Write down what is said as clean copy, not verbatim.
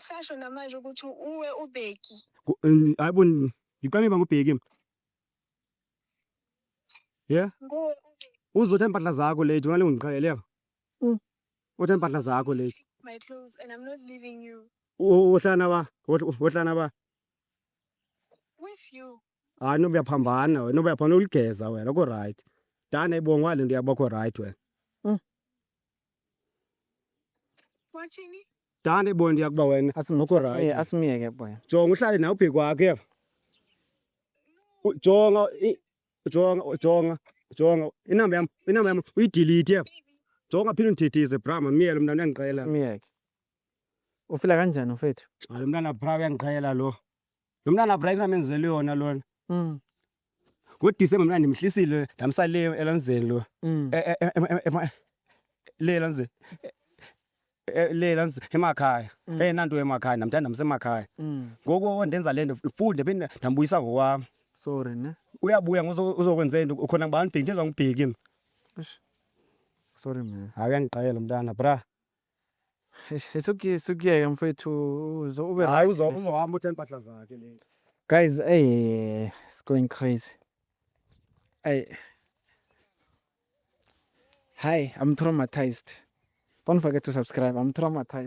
Ukusasho namanje ukuthi uwe ubheki. Hayibo ngiqale ngubheki. Yeah. Nguwe ubheki. Uzotha impahla zakho late ngale ungiqhayele. Uthe impahla zakho late. My clothes and I'm not leaving you. Uhlana ba. With you. Hayi no uyaphambana wena uyaphana uligeza wena ko right. Dana ibongwa le nto yabakho right wena. Watchini? Dana ibona yakuba wena ngokho right. Asimiyeke boy. Jonga uhlale nawe ubheki kwakhe. Jonga inamba yami uyidelete. Jonga phela undithethise Brahma miyelo mntana uyangiqhela. Asimiyeke. Ufila kanjani mfethu? Hayi umntana Brahma uyangiqhela lo. Lo mntana Brahma kunamenzele yona lona. NgoDisemba mina ndimhlisile ndamsale elanzeni lo. Lelanze. Lelanze emakhaya. Nanto emakhaya namntana ndamsemakhaya. Ngoko ndenza lento ufunde phinde ndambuyisa ngokwami. Sorry ne. Uyabuya uzokwenzeni ukhona ngibani ubheki ngibheki. Sorry man. Hayi uyangiqhela umntana bra. Sukiyeke mfethu ube Hayi uzohamba uthe impahla zakhe le. Guys, it's going crazy. Hi, I'm traumatized. Don't forget to subscribe. I'm traumatized.